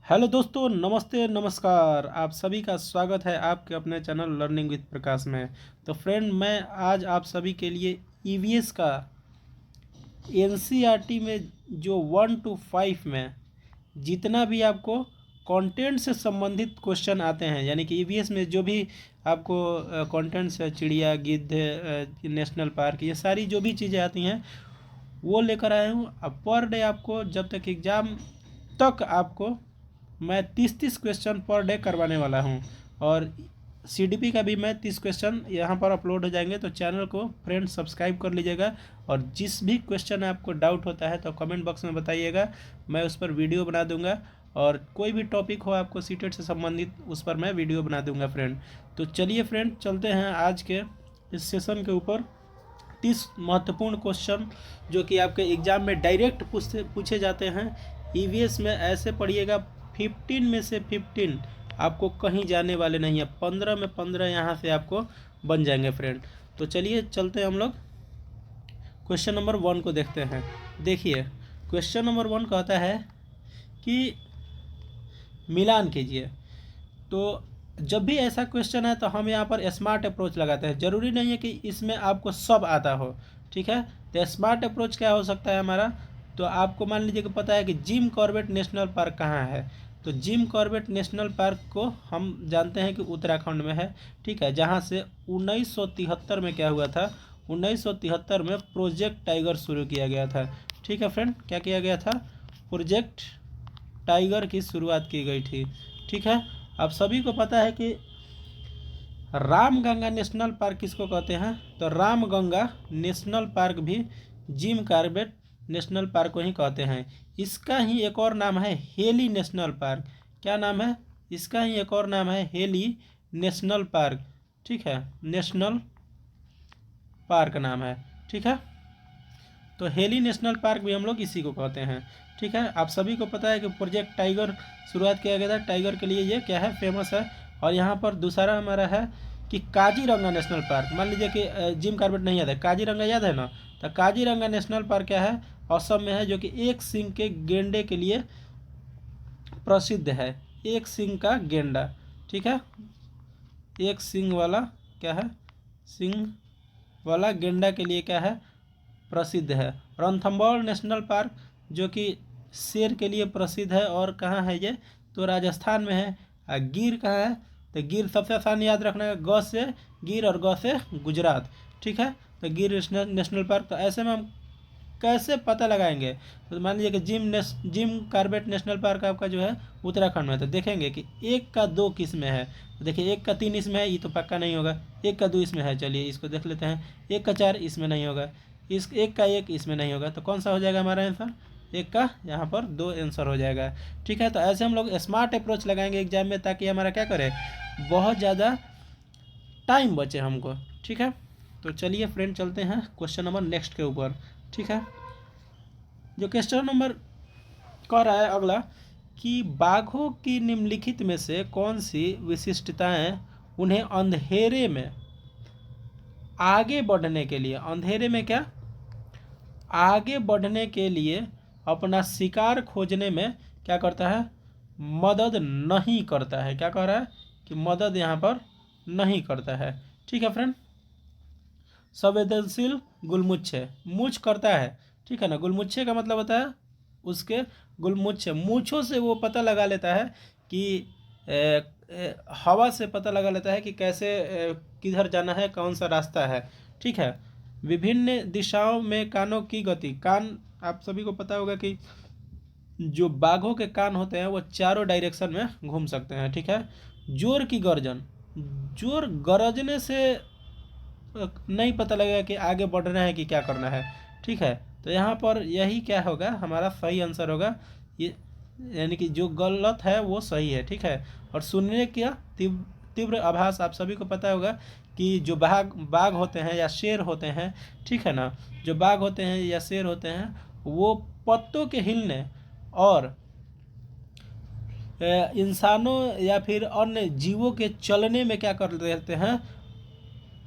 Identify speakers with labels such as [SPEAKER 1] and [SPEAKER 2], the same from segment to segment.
[SPEAKER 1] Hello दोस्तों, नमस्ते नमस्कार। आप सभी का स्वागत है आपके अपने चैनल लर्निंग विद प्रकाश में। तो फ्रेंड, मैं आज आप सभी के लिए ईवीएस का एनसीईआरटी में जो 1 to 5 में जितना भी आपको कंटेंट से संबंधित क्वेश्चन आते हैं, यानी कि ईवीएस में जो भी आपको कंटेंट्स है, चिड़िया, गिद्ध, नेशनल पार्क, ये सारी जो भी चीज़ें आती हैं वो लेकर आया हूँ। अब पर डे आपको जब तक एग्ज़ाम तक आपको मैं 30-30 क्वेश्चन पर डे करवाने वाला हूँ। और सीडीपी का भी मैं 30 क्वेश्चन यहाँ पर अपलोड हो जाएंगे। तो चैनल को फ्रेंड सब्सक्राइब कर लीजिएगा, और जिस भी क्वेश्चन आपको डाउट होता है तो कमेंट बॉक्स में बताइएगा, मैं उस पर वीडियो बना दूंगा। और कोई भी टॉपिक हो आपको सीटेट से संबंधित, उस पर मैं वीडियो बना दूंगा फ्रेंड। तो चलिए फ्रेंड, चलते हैं आज के इस सेशन के ऊपर। 30 महत्वपूर्ण क्वेश्चन जो कि आपके एग्ज़ाम में डायरेक्ट पूछे जाते हैं। ईवीएस में ऐसे पढ़िएगा, 15 में से 15 आपको कहीं जाने वाले नहीं है। 15 में 15 यहाँ से आपको बन जाएंगे फ्रेंड। तो चलिए चलते हैं हम लोग क्वेश्चन नंबर 1 को देखते हैं। देखिए, क्वेश्चन नंबर 1 कहता है कि मिलान कीजिए। तो जब भी ऐसा क्वेश्चन है तो हम यहाँ पर स्मार्ट अप्रोच लगाते हैं। ज़रूरी नहीं है कि इसमें आपको सब आता हो, ठीक है। तो स्मार्ट अप्रोच क्या हो सकता है हमारा? तो आपको मान लीजिए कि पता है कि जिम कॉर्बेट नेशनल पार्क कहाँ है। तो जिम कॉर्बेट नेशनल पार्क को हम जानते हैं कि उत्तराखंड में है, ठीक है। जहाँ से 1973 में क्या हुआ था, 1973 में प्रोजेक्ट टाइगर शुरू किया गया था, ठीक है फ्रेंड। क्या किया गया था? प्रोजेक्ट टाइगर की शुरुआत की गई थी, ठीक है। आप सभी को पता है कि रामगंगा नेशनल पार्क किसको कहते हैं? तो रामगंगा नेशनल पार्क भी जिम कॉर्बेट नेशनल पार्क को ही कहते हैं। इसका ही एक और नाम है हेली नेशनल पार्क। क्या नाम है इसका? ही एक और नाम है हेली नेशनल पार्क, ठीक है। नेशनल पार्क नाम है, ठीक है। तो हेली नेशनल पार्क भी हम लोग इसी को कहते हैं, ठीक है। आप सभी को पता है कि प्रोजेक्ट टाइगर शुरुआत किया गया था, टाइगर के लिए ये क्या है, फेमस है। और यहाँ पर दूसरा हमारा है कि काजीरंगा नेशनल पार्क। मान लीजिए कि जिम कॉर्बेट नहीं याद है, काजीरंगा याद है ना। तो काजीरंगा नेशनल पार्क क्या है, असम में है, जो कि एक सींग के गेंडे के लिए प्रसिद्ध है। एक सींग का गेंडा, ठीक है। एक सींग वाला क्या है, सींग वाला गेंडा के लिए क्या है, प्रसिद्ध है। रणथंबोर नेशनल पार्क जो कि शेर के लिए प्रसिद्ध है, और कहाँ है ये? तो राजस्थान में है। गिर कहाँ है? तो गिर सबसे आसान याद रखना है, ग से गिर और ग से गुजरात, ठीक है। तो गिर नेशनल पार्क। तो ऐसे में हम कैसे पता लगाएंगे? तो मान लीजिए कि जिम कॉर्बेट नेशनल पार्क आपका जो है उत्तराखंड में है। तो देखेंगे कि 1 का 2 किस में है। तो देखिए 1 का 3 इसमें है, ये तो पक्का नहीं होगा। 1 का 2 इसमें है, चलिए इसको देख लेते हैं। 1 का 4 इसमें नहीं होगा, इस 1 का 1 इसमें नहीं होगा। तो कौन सा हो जाएगा हमारा आंसर? 1 का यहाँ पर 2 आंसर हो जाएगा, ठीक है। तो ऐसे हम लोग स्मार्ट अप्रोच लगाएंगे एग्जाम में, ताकि हमारा क्या करे, बहुत ज़्यादा टाइम बचे हमको, ठीक है। तो चलिए फ्रेंड, चलते हैं क्वेश्चन नंबर नेक्स्ट के ऊपर, ठीक है। जो क्वेश्चन नंबर कह रहा है अगला कि बाघों की निम्नलिखित में से कौन सी विशिष्टताएं उन्हें अंधेरे में आगे बढ़ने के लिए, अंधेरे में क्या, आगे बढ़ने के लिए अपना शिकार खोजने में क्या करता है, मदद नहीं करता है। क्या कह रहा है कि मदद यहाँ पर नहीं करता है, ठीक है फ्रेंड। संवेदनशील गुलमुच्छे, मूछ करता है, ठीक है ना। गुलमुच्छे का मतलब होता है उसके गुलमुच्छे, मूछों से वो पता लगा लेता है कि हवा से पता लगा लेता है कि कैसे किधर जाना है, कौन सा रास्ता है, ठीक है। विभिन्न दिशाओं में कानों की गति, कान आप सभी को पता होगा कि जो बाघों के कान होते हैं वो चारों डायरेक्शन में घूम सकते हैं, ठीक है। जोर की गर्जन, जोर गरजने से नहीं पता लगेगा कि आगे बढ़ना है कि क्या करना है, ठीक है। तो यहाँ पर यही क्या होगा, हमारा सही आंसर होगा ये, यानी कि जो गलत है वो सही है, ठीक है। और सुनने का तीव्र आभास, आप सभी को पता होगा कि जो बाघ होते हैं या शेर होते हैं, ठीक है ना, जो बाघ होते हैं या शेर होते हैं वो पत्तों के हिलने और इंसानों या फिर अन्य जीवों के चलने में क्या कर देते हैं,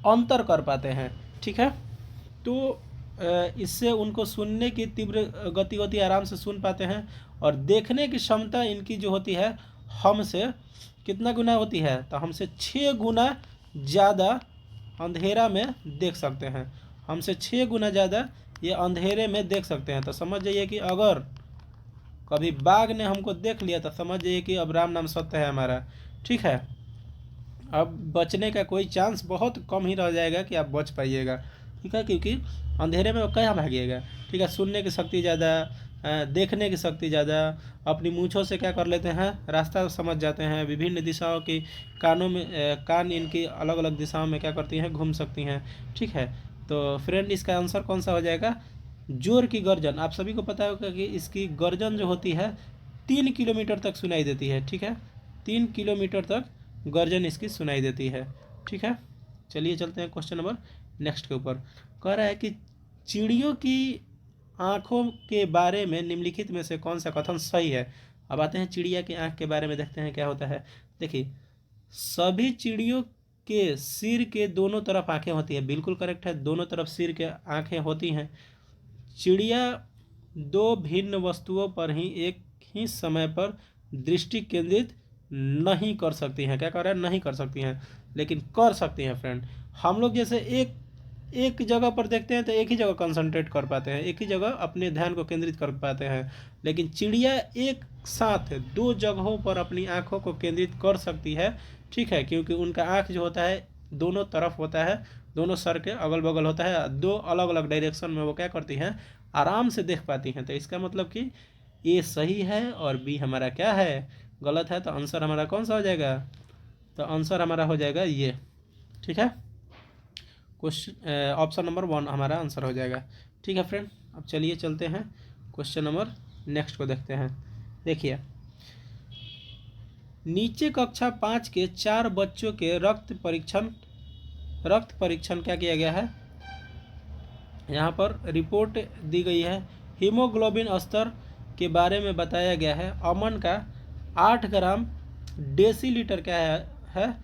[SPEAKER 1] अंतर कर पाते हैं, ठीक है। तो इससे उनको सुनने की तीव्र गति होती है, आराम से सुन पाते हैं। और देखने की क्षमता इनकी जो होती है हमसे कितना गुना होती है, तो हमसे 6 गुना ज़्यादा अंधेरा में देख सकते हैं। हमसे 6 गुना ज़्यादा ये अंधेरे में देख सकते हैं। तो समझ जाइए कि अगर कभी बाघ ने हमको देख लिया तो समझ जाइए कि अब राम नाम सत्य है हमारा। ठीक है, अब बचने का कोई चांस बहुत कम ही रह जाएगा कि आप बच पाइएगा। ठीक है, क्योंकि अंधेरे में वो कहाँ भागिएगा। ठीक है, सुनने की शक्ति ज़्यादा, देखने की शक्ति ज़्यादा, अपनी मूँछों से क्या कर लेते हैं, रास्ता समझ जाते हैं। विभिन्न दिशाओं की कानों में कान इनकी अलग अलग दिशाओं में क्या करती हैं, घूम सकती हैं। ठीक है, तो फ्रेंड इसका आंसर कौन सा हो जाएगा, जोर की गर्जन। आप सभी को पता होगा कि इसकी गर्जन जो होती है 3 किलोमीटर तक सुनाई देती है। ठीक है, 3 किलोमीटर तक गर्जन इसकी सुनाई देती है। ठीक है, चलिए चलते हैं क्वेश्चन नंबर नेक्स्ट के ऊपर। कह रहा है कि चिड़ियों की आँखों के बारे में निम्नलिखित में से कौन सा कथन सही है। अब आते हैं चिड़िया की आँख के बारे में, देखते हैं क्या होता है। देखिए, सभी चिड़ियों के सिर के दोनों तरफ आँखें होती हैं, बिल्कुल करेक्ट है, दोनों तरफ सिर के आँखें होती हैं। चिड़िया 2 भिन्न वस्तुओं पर ही एक ही समय पर दृष्टि केंद्रित नहीं कर सकती हैं। क्या कर रहा है, नहीं कर सकती हैं, लेकिन कर सकती हैं फ्रेंड। हम लोग जैसे एक जगह पर देखते हैं तो एक ही जगह कंसंट्रेट कर पाते हैं, एक ही जगह अपने ध्यान को केंद्रित कर पाते हैं, लेकिन चिड़िया एक साथ 2 जगहों पर अपनी आँखों को केंद्रित कर सकती है। ठीक है, क्योंकि उनका आँख जो होता है दोनों तरफ होता है, दोनों सर के अगल बगल होता है, 2 अलग अलग डायरेक्शन में वो क्या करती हैं, आराम से देख पाती हैं। तो इसका मतलब कि ए सही है और बी हमारा क्या है, गलत है। तो आंसर हमारा कौन सा हो जाएगा, तो आंसर हमारा हो जाएगा ये। ठीक है, क्वेश्चन ऑप्शन नंबर 1 हमारा आंसर हो जाएगा। ठीक है फ्रेंड, अब चलिए चलते हैं क्वेश्चन नंबर नेक्स्ट को देखते हैं। देखिए, नीचे कक्षा 5 के 4 बच्चों के रक्त परीक्षण क्या किया गया है, यहाँ पर रिपोर्ट दी गई है। हीमोग्लोबिन स्तर के बारे में बताया गया है। अमन का 8 ग्राम डेसीलीटर क्या है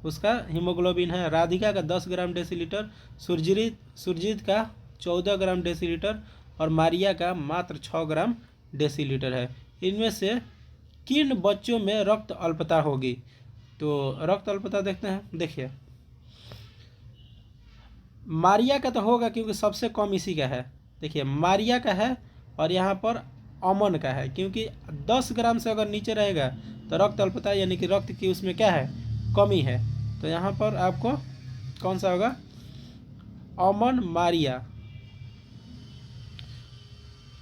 [SPEAKER 1] उसका हीमोग्लोबिन है। राधिका का 10 ग्राम डेसीलीटर, सुरजीत का 14 ग्राम डेसीलीटर और मारिया का मात्र 6 ग्राम डेसीलीटर है। इनमें से किन बच्चों में रक्त अल्पता होगी। तो रक्त अल्पता देखते हैं। देखिए, मारिया का तो होगा क्योंकि सबसे कम इसी का है। देखिए, मारिया का है और यहाँ पर अमन का है, क्योंकि 10 ग्राम से अगर नीचे रहेगा तो रक्त अल्पता यानी कि रक्त की उसमें क्या है, कमी है। तो यहाँ पर आपको कौन सा होगा, अमन, मारिया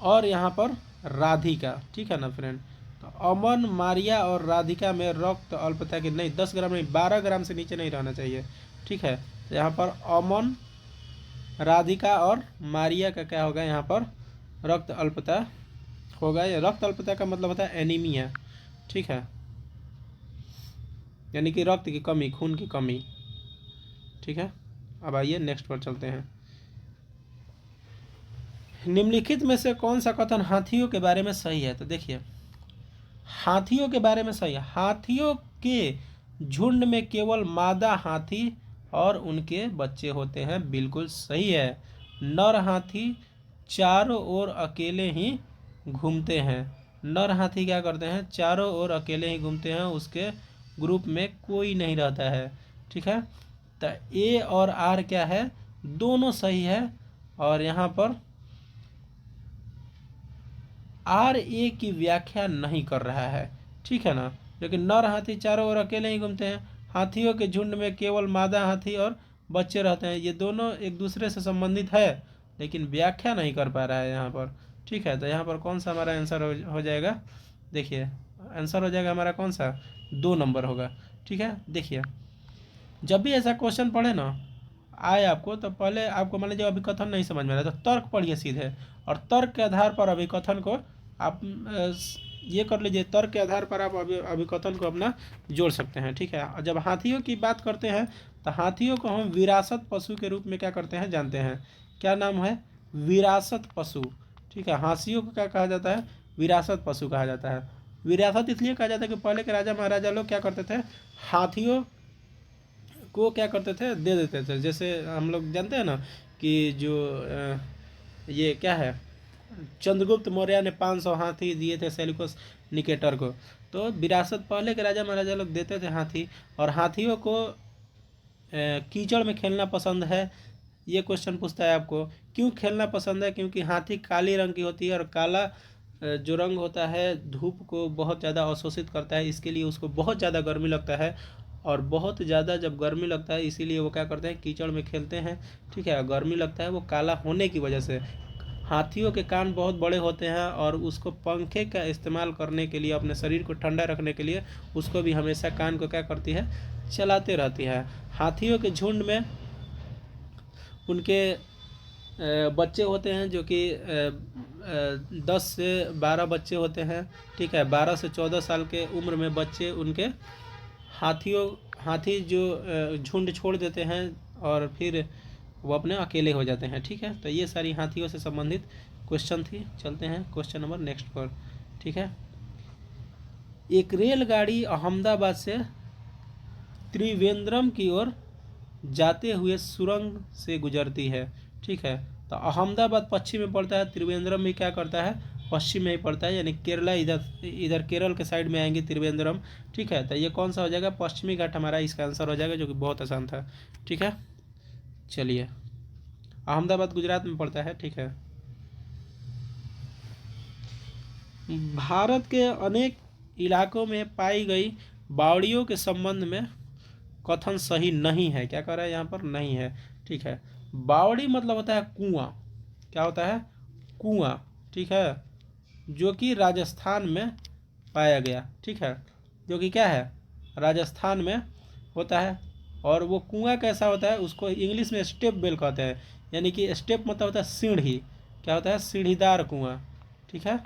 [SPEAKER 1] और यहाँ पर राधिका। ठीक है ना फ्रेंड, तो अमन, मारिया और राधिका में रक्त अल्पता की नहीं 10 ग्राम नहीं 12 ग्राम से नीचे नहीं रहना चाहिए। ठीक है, तो यहाँ पर अमन, राधिका और मारिया का क्या होगा, यहाँ पर रक्त अल्पता होगा। ये रक्त अल्पता का मतलब होता है एनीमिया। ठीक है, यानी कि रक्त की कमी, खून की कमी। ठीक है, अब आइए नेक्स्ट पर चलते हैं। निम्नलिखित में से कौन सा कथन हाथियों के बारे में सही है। तो देखिए, हाथियों के बारे में सही है। हाथियों के झुंड में केवल मादा हाथी और उनके बच्चे होते हैं, बिल्कुल सही है। नर हाथी चारों ओर अकेले ही घूमते हैं। नर हाथी क्या करते हैं, चारों ओर अकेले ही घूमते हैं, उसके ग्रुप में कोई नहीं रहता है। ठीक है, तो ए और आर क्या है, दोनों सही है। और यहाँ पर आर ए की व्याख्या नहीं कर रहा है। ठीक है ना, लेकिन नर हाथी चारों ओर अकेले ही घूमते हैं, हाथियों के झुंड में केवल मादा हाथी और बच्चे रहते हैं, ये दोनों एक दूसरे से संबंधित है, लेकिन व्याख्या नहीं कर पा रहा है यहाँ पर। ठीक है, तो यहाँ पर कौन सा हमारा आंसर हो जाएगा। देखिए, आंसर हो जाएगा हमारा कौन सा, 2 नंबर होगा। ठीक है, देखिए, जब भी ऐसा क्वेश्चन पढ़े ना आए आपको, तो पहले आपको मान लीजिए अभिकथन नहीं समझ में आ रहा तो तर्क पढ़िए सीधे, और तर्क के आधार पर अभिकथन को आप ये कर लीजिए, तर्क के आधार पर आप अभिकथन को अपना जोड़ सकते हैं। ठीक है, और जब हाथियों की बात करते हैं तो हाथियों को हम विरासत पशु के रूप में क्या करते हैं, जानते हैं, क्या नाम है, विरासत पशु। ठीक है, हाथियों को क्या कहा जाता है, विरासत पशु कहा जाता है। विरासत इसलिए कहा जाता है कि पहले के राजा महाराजा लोग क्या करते थे, हाथियों को क्या करते थे, दे देते थे। जैसे हम लोग जानते हैं ना कि जो ये क्या है, चंद्रगुप्त मौर्य ने 500 हाथी दिए थे सेल्यूकस निकेटर को। तो विरासत पहले के राजा महाराजा लोग देते थे हाथी। और हाथियों को कीचड़ में खेलना पसंद है, ये क्वेश्चन पूछता है आपको। क्यों खेलना पसंद है? क्योंकि हाथी काली रंग की होती है और काला जो रंग होता है धूप को बहुत ज़्यादा अवशोषित करता है, इसके लिए उसको बहुत ज़्यादा गर्मी लगता है। और बहुत ज़्यादा जब गर्मी लगता है इसीलिए वो क्या करते हैं, कीचड़ में खेलते हैं। ठीक है, गर्मी लगता है वो काला होने की वजह से। हाथियों के कान बहुत बड़े होते हैं और उसको पंखे का इस्तेमाल करने के लिए, अपने शरीर को ठंडा रखने के लिए उसको भी हमेशा कान को क्या करती है, चलाते रहती है। हाथियों के झुंड में उनके बच्चे होते हैं जो कि 10 से 12 बच्चे होते हैं। ठीक है, 12 से 14 साल के उम्र में बच्चे उनके हाथी जो झुंड छोड़ देते हैं और फिर वो अपने अकेले हो जाते हैं। ठीक है, तो ये सारी हाथियों से संबंधित क्वेश्चन थी। चलते हैं क्वेश्चन नंबर नेक्स्ट पर। ठीक है, एक रेलगाड़ी अहमदाबाद से त्रिवेंद्रम की ओर जाते हुए सुरंग से गुजरती है। ठीक है, तो अहमदाबाद पश्चिम में पड़ता है, त्रिवेंद्रम भी क्या करता है, पश्चिम में ही पड़ता है, यानी केरला इधर केरल के साइड में आएंगे त्रिवेंद्रम। ठीक है, तो ये कौन सा हो जाएगा, पश्चिमी घाट हमारा इसका आंसर हो जाएगा, जो कि बहुत आसान था। ठीक है, चलिए, अहमदाबाद गुजरात में पड़ता है। ठीक है, भारत के अनेक इलाकों में पाई गई बावड़ियों के संबंध में कथन सही नहीं है। क्या कह रहा है यहाँ पर, नहीं है। ठीक है, बावड़ी मतलब होता है कुआं। क्या होता है, कुआं। ठीक है, जो कि राजस्थान में पाया गया। ठीक है, जो कि क्या है, राजस्थान में होता है। और वो कुआं कैसा होता है, उसको इंग्लिश में स्टेप वेल कहते हैं, यानी कि स्टेप मतलब होता है सीढ़ी। क्या होता है, सीढ़ीदार कुआं। ठीक है,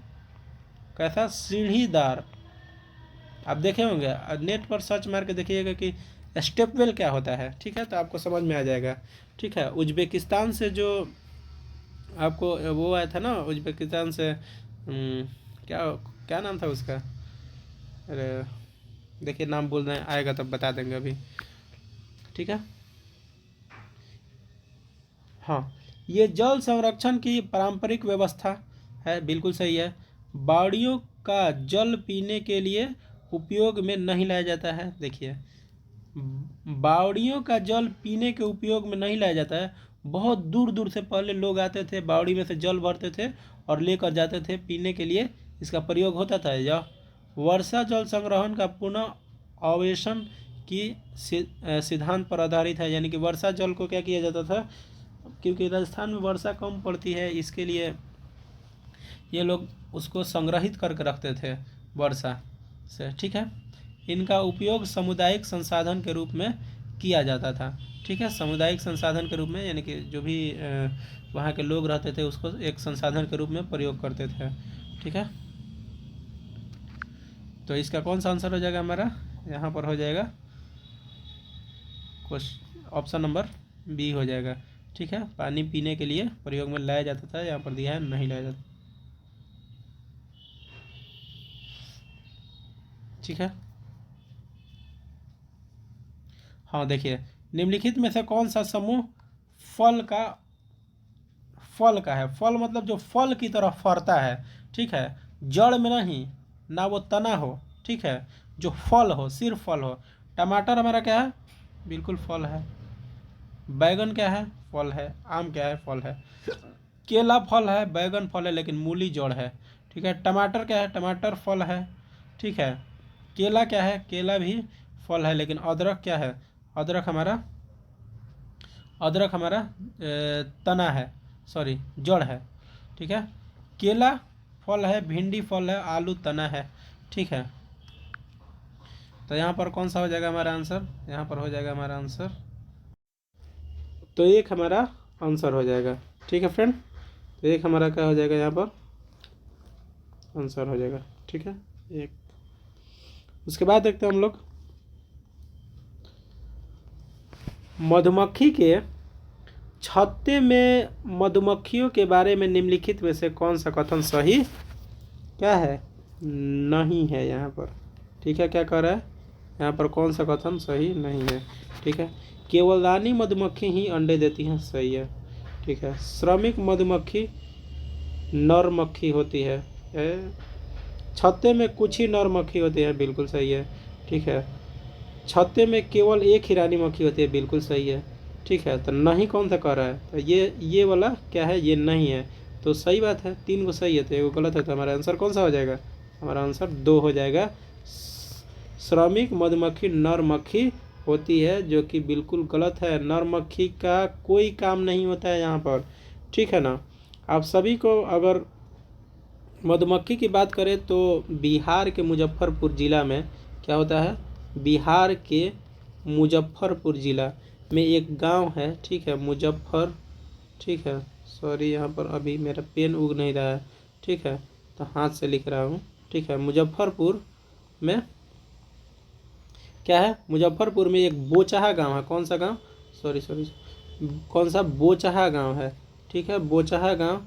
[SPEAKER 1] कैसा, सीढ़ीदार। आप देखे होंगे, नेट पर सर्च मार के देखिएगा कि स्टेप वेल क्या होता है। ठीक है, तो आपको समझ में आ जाएगा। ठीक है, उज्बेकिस्तान से जो आपको वो आया था ना, उज्बेकिस्तान से क्या क्या नाम था उसका, अरे देखिए नाम बोल रहे हैं, आएगा तब बता देंगे अभी। ठीक है, हाँ, ये जल संरक्षण की पारंपरिक व्यवस्था है, बिल्कुल सही है। बावड़ियों का जल पीने के लिए उपयोग में नहीं लाया जाता है। देखिए, बावड़ियों का जल पीने के उपयोग में नहीं लाया जाता है। बहुत दूर दूर से पहले लोग आते थे, बावड़ी में से जल भरते थे और लेकर जाते थे पीने के लिए, इसका प्रयोग होता था। यह वर्षा जल संग्रहण का पुनः आवेशन की सिद्धांत पर आधारित है, यानी कि वर्षा जल को क्या किया जाता था, क्योंकि राजस्थान में वर्षा कम पड़ती है, इसके लिए ये लोग उसको संग्रहित करके रखते थे वर्षा से। ठीक है, इनका उपयोग सामुदायिक संसाधन के रूप में किया जाता था। ठीक है, सामुदायिक संसाधन के रूप में, यानी कि जो भी वहाँ के लोग रहते थे उसको एक संसाधन के रूप में प्रयोग करते थे। ठीक है, तो इसका कौन सा आंसर हो जाएगा हमारा, यहाँ पर हो जाएगा ऑप्शन नंबर बी हो जाएगा। ठीक है, पानी पीने के लिए प्रयोग में लाया जाता था, यहाँ पर दिया है नहीं लाया जाता। ठीक है, हाँ देखिए, निम्नलिखित में से कौन सा समूह फल का है, फल मतलब जो फल की तरह फरता है। ठीक है, जड़ में नहीं, ना वो तना हो। ठीक है, जो फल हो, सिर्फ फल हो। टमाटर हमारा क्या है, बिल्कुल फल है। बैगन क्या है, फल है। आम क्या है, फल है। केला फल है, बैगन फल है, लेकिन मूली जड़ है। ठीक है, टमाटर क्या है, टमाटर फल है। ठीक है, केला क्या है, केला भी फल है, लेकिन अदरक क्या है, अदरक हमारा तना है, सॉरी जड़ है। ठीक है, केला फल है, भिंडी फल है, आलू तना है। ठीक है, तो यहाँ पर कौन सा हो जाएगा हमारा आंसर, यहाँ पर हो जाएगा हमारा आंसर, तो एक हमारा आंसर हो जाएगा। ठीक है फ्रेंड, तो एक हमारा क्या हो जाएगा, यहाँ पर आंसर हो जाएगा। ठीक है, एक। उसके बाद देखते हैं हम लोग मधुमक्खी के छत्ते में मधुमक्खियों के बारे में निम्नलिखित में से कौन सा कथन सही क्या है, नहीं है यहाँ पर। ठीक है, क्या कह रहा है यहाँ पर, कौन सा कथन सही नहीं है। ठीक है, केवल रानी मधुमक्खी ही अंडे देती हैं, सही है। ठीक है, श्रमिक मधुमक्खी नर मक्खी होती है। छत्ते में कुछ ही नर मक्खी होती है, बिल्कुल सही है। ठीक है। छत्ते में केवल एक ही रानी मक्खी होती है, बिल्कुल सही है। ठीक है, तो नहीं कौन सा कह रहा है, तो ये वाला क्या है, ये नहीं है। तो सही बात है, 3 को सही है तो एगो गलत है, तो हमारा आंसर कौन सा हो जाएगा, हमारा आंसर 2 हो जाएगा। श्रमिक मधुमक्खी नर मक्खी होती है, जो कि बिल्कुल गलत है। नर मक्खी का कोई काम नहीं होता है यहाँ पर। ठीक है ना। आप सभी को अगर मधुमक्खी की बात करें तो बिहार के मुजफ्फरपुर ज़िला में क्या होता है, बिहार के मुजफ्फरपुर ज़िला में एक गांव है। ठीक है, ठीक है, सॉरी यहाँ पर अभी मेरा पेन उग नहीं रहा है। ठीक है, तो हाथ से लिख रहा हूँ। ठीक है, मुजफ्फरपुर में क्या है, मुजफ्फरपुर में एक बोचहा गांव है। कौन सा गांव, सॉरी कौन सा, बोचहा गांव है। ठीक है, बोचहा गांव।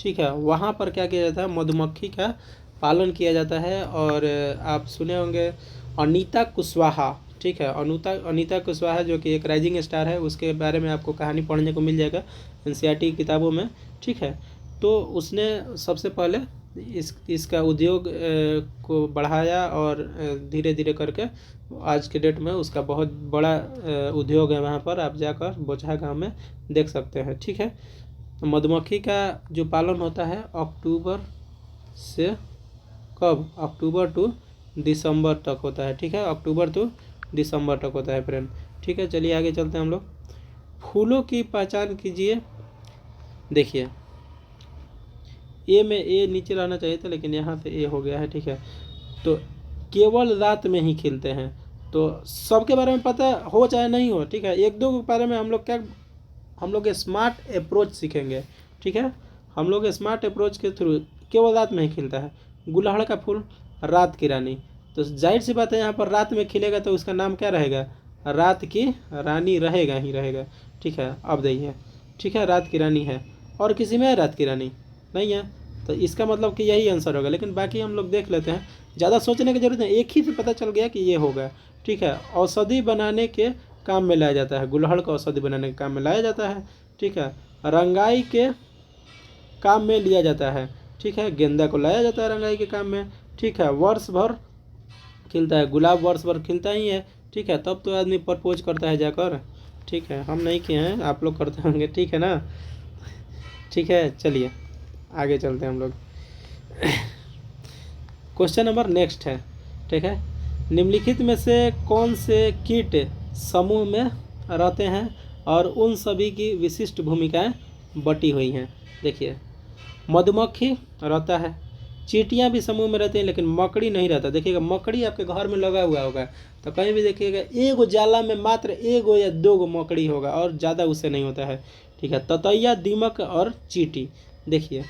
[SPEAKER 1] ठीक है, वहाँ पर क्या किया जाता है, मधुमक्खी का पालन किया जाता है। और आप सुने होंगे अनीता कुशवाहा। ठीक है, अनीता कुशवाहा जो कि एक राइजिंग स्टार है, उसके बारे में आपको कहानी पढ़ने को मिल जाएगा एनसीईआरटी की किताबों में। ठीक है, तो उसने सबसे पहले इसका उद्योग को बढ़ाया और धीरे धीरे करके आज के डेट में उसका बहुत बड़ा उद्योग है। वहाँ पर आप जाकर बोचहा गांव में देख सकते हैं। ठीक है, मधुमक्खी का जो पालन होता है अक्टूबर से कब, अक्टूबर टू दिसंबर तक होता है। ठीक है, अक्टूबर टू दिसंबर तक होता है फ्रेंड। ठीक है, चलिए आगे चलते हैं हम लोग। फूलों की पहचान कीजिए। देखिए ए में ए नीचे रहना चाहिए था, लेकिन यहाँ पे ए हो गया है। ठीक है, तो केवल रात में ही खिलते हैं। तो सबके बारे में पता हो चाहे नहीं हो। ठीक है, एक दो के बारे में हम लोग स्मार्ट अप्रोच सीखेंगे। ठीक है, हम लोग स्मार्ट अप्रोच के थ्रू केवल रात में ही खिलता है। गुलहड़ का फूल रात की रानी, तो जाहिर सी बात है यहाँ पर रात में खिलेगा तो उसका नाम क्या रहेगा, रात की रानी रहेगा ही रहेगा। ठीक है, अब देखिए। ठीक है, रात की रानी है, और किसी में है रात की रानी नहीं है, तो इसका मतलब कि यही आंसर होगा। लेकिन बाकी हम लोग देख लेते हैं, ज़्यादा सोचने की जरूरत नहीं, एक ही से पता चल गया कि ये होगा। ठीक है, औषधि बनाने के काम में लाया जाता है, गुलहड़ को औषधि बनाने के काम में लाया जाता है। ठीक है, रंगाई के काम में लिया जाता है। ठीक है, गेंदा को लाया जाता है रंगाई के काम में। ठीक है, वर्ष भर खिलता है, गुलाब वर्ष भर खिलता ही है। ठीक है, तब तो आदमी प्रपोज करता है जाकर। ठीक है, हम नहीं किए हैं, आप लोग करते होंगे। ठीक है ना। ठीक है, चलिए आगे चलते हैं हम लोग। क्वेश्चन नंबर नेक्स्ट है। ठीक है, निम्नलिखित में से कौन से कीट समूह में रहते हैं और उन सभी की विशिष्ट भूमिकाएं बटी हुई हैं। देखिए, मधुमक्खी रहता है, चींटियां भी समूह में रहती हैं, लेकिन मकड़ी नहीं रहता। देखिएगा, मकड़ी आपके घर में लगा हुआ होगा, तो कहीं भी देखिएगा एगो जाला में मात्र एगो या दो गो मकड़ी होगा, और ज़्यादा उससे नहीं होता है। ठीक है, ततैया, दीमक और चींटी। देखिए,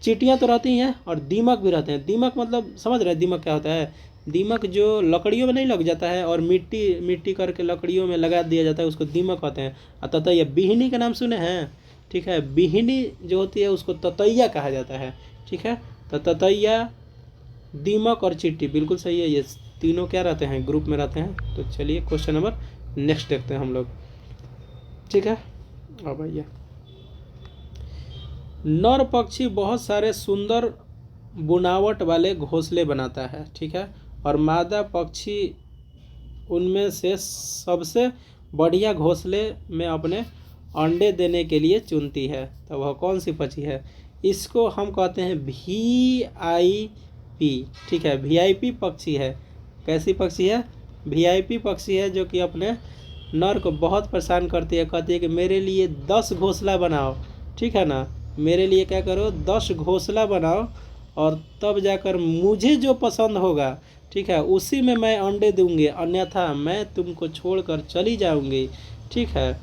[SPEAKER 1] चींटियां तो रहती हैं और दीमक भी रहते हैं। दीमक मतलब समझ रहे हैं दीमक क्या होता है, दीमक जो लकड़ियों में नहीं लग जाता है और मिट्टी मिट्टी करके लकड़ियों में लगा दिया जाता है, उसको दीमक कहते हैं। और ततैया, बिहनी का नाम सुने हैं। ठीक है, बिहनी जो होती है उसको ततैया कहा जाता है। ठीक है, तो ततैया, दीमक और चींटी बिल्कुल सही है, ये तीनों क्या रहते हैं, ग्रुप में रहते हैं। तो चलिए क्वेश्चन नंबर नेक्स्ट देखते हैं हम लोग। ठीक है, अब भैया, नर पक्षी बहुत सारे सुंदर बुनावट वाले घोंसले बनाता है। ठीक है, और मादा पक्षी उनमें से सबसे बढ़िया घोंसले में अपने अंडे देने के लिए चुनती है। तो वह कौन सी पक्षी है, इसको हम कहते हैं VIP। ठीक है, VIP पक्षी है। कैसी पक्षी है, VIP पक्षी है, जो कि अपने नर को बहुत परेशान करती है। कहती है कि मेरे लिए 10 घोंसला बनाओ। ठीक है ना, मेरे लिए क्या करो, 10 घोंसला बनाओ, और तब जाकर मुझे जो पसंद होगा, ठीक है, उसी में मैं अंडे दूंगी, अन्यथा मैं तुमको छोड़कर चली जाऊंगी। ठीक है,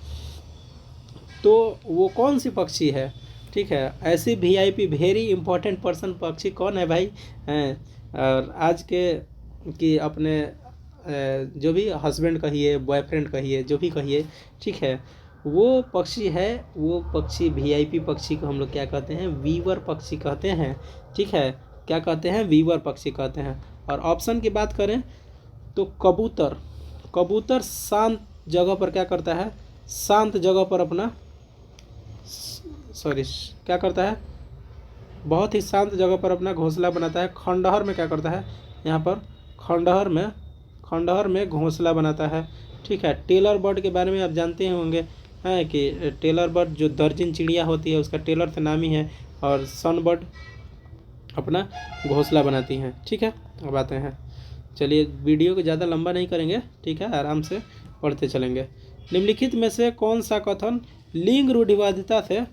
[SPEAKER 1] तो वो कौन सी पक्षी है। ठीक है, ऐसी VIP वेरी इंपॉर्टेंट पर्सन पक्षी कौन है भाई हैं, और आज के कि अपने जो भी हस्बैंड कहिए, बॉयफ्रेंड कहिए, जो भी कहिए। ठीक है, वो पक्षी है, वो पक्षी VIP पक्षी को हम लोग क्या कहते हैं, वीवर पक्षी कहते हैं। ठीक है, क्या कहते हैं, वीवर पक्षी कहते हैं। और ऑप्शन की बात करें तो कबूतर, कबूतर शांत जगह पर क्या करता है, शांत जगह पर अपना क्या करता है, बहुत ही शांत जगह पर अपना घोंसला बनाता है। खंडहर में क्या करता है, यहाँ पर खंडहर में घोंसला बनाता है। ठीक है, टेलर बर्ड के बारे में आप जानते ही होंगे हैं कि टेलर बर्ड जो दर्जन चिड़िया होती है उसका टेलर तो नाम ही है, और सन बर्ड अपना घोंसला बनाती हैं। ठीक है, अब आते हैं, चलिए वीडियो को ज़्यादा लंबा नहीं करेंगे, ठीक है, आराम से पढ़ते चलेंगे। निम्नलिखित में से कौन सा कथन लिंग रूढ़िवादिता से